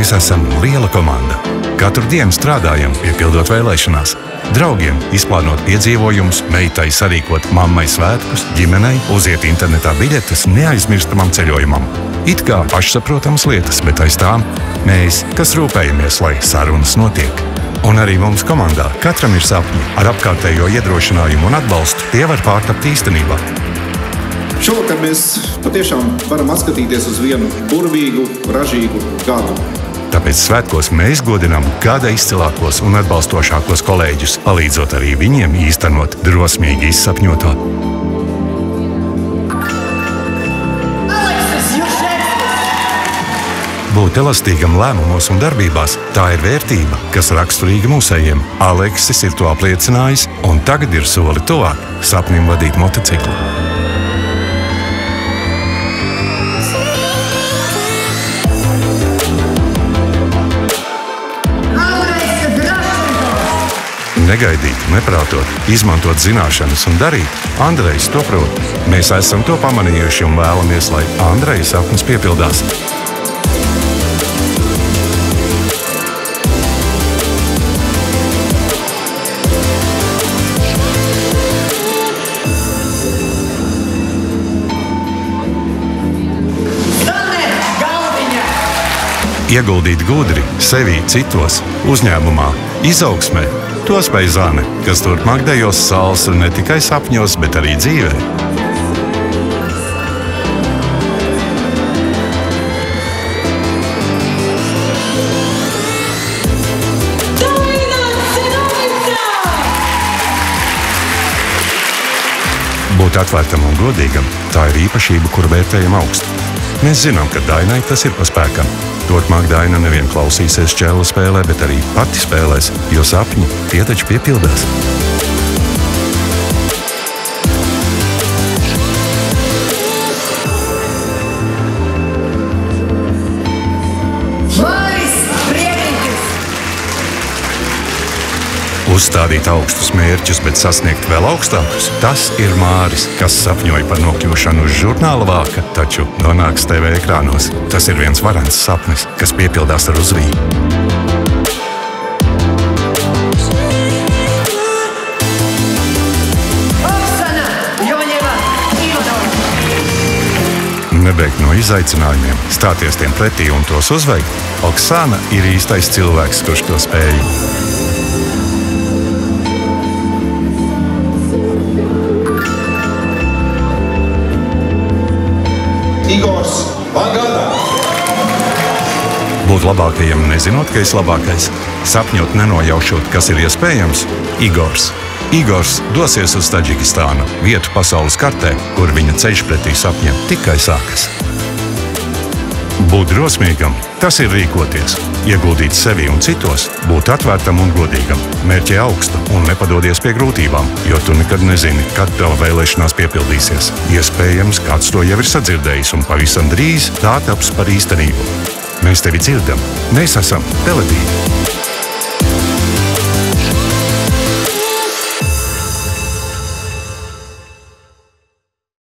Mēs esam liela komanda. Katru dienu strādājam, piepildot vēlēšanās. Draugiem izplānot piedzīvojumus, meitai sarīkot mammai svētkus, ģimenei uziet internetā biļetes neaizmirstamam ceļojumam. It kā pašsaprotams lietas, bet aiz tām mēs, kas rūpējamies, lai sarunas notiek. Un arī mums komandā katram ir sapņi. Ar apkārtējo iedrošinājumu un atbalstu tie var pārtapt īstenībā. Šovakar mēs patiešām varam atskatīties uz vienu burvīgu, ražīgu gadu. Tāpēc svētkos mēs godinām gada izcilākos un atbalstošākos kolēģus, palīdzot arī viņiem īstenot drosmīgi izsapņoto. Būt elastīgam lēmumos un darbībās – tā ir vērtība, kas raksturīga mūsējiem. Aleksis ir to apliecinājis un tagad ir soli tuvāk sapnim vadīt motociklu. Negaidīt, neprātot, izmantot zināšanas un darīt, Andrejs to prot. Mēs esam to pamanījuši un vēlamies, lai Andreja sapnis piepildās. Ieguldīt gudri, sevī, citos, uzņēmumā, izaugsmē. To spēj Zane, kas turpmāk dejos salsu ne tikai sapņos, bet arī dzīvē. Būt atvērtam un godīgam – tā ir īpašība, kuru vērtējam augstu. Mēs zinām, ka Dainai tas ir pa spēkam. Turpmāk Daina nevien klausīsies čēlu spēlē, bet arī pati spēlēs, jo sapņi tie taču piepildās. Uzstādīt augstus mērķus, bet sasniegt vēl augstākus – tas ir Māris, kas sapņoja par nokļūšanu uz žurnāla vāka, taču nonāks TV ekrānos. Tas ir viens varants sapnis, kas piepildās ar uzviju. Nebeigt no izaicinājumiem, stāties tiem pretī un tos uzveikt, Oksana ir īstais cilvēks, kurš to spēja. Igors Vangada. Būt labākajam nezinot, ka esi labākais. Sapņot nenojaušot, kas ir iespējams. Igors. Igors dosies uz Tadžikistānu, vietu pasaules kartē, kur viņa ceļš pretī sapņiem tikai sākas. Būt drosmīgam – tas ir rīkoties. Ieguldīt sevi un citos, būt atvērtam un godīgam. Mērķi augstu un nepadodies pie grūtībām, jo tu nekad nezini, kad tava vēlēšanās piepildīsies. Iespējams, kāds to jau ir sadzirdējis un pavisam drīz tā taps par īstenību. Mēs tevi dzirdam. Mēs esam Teletīvi.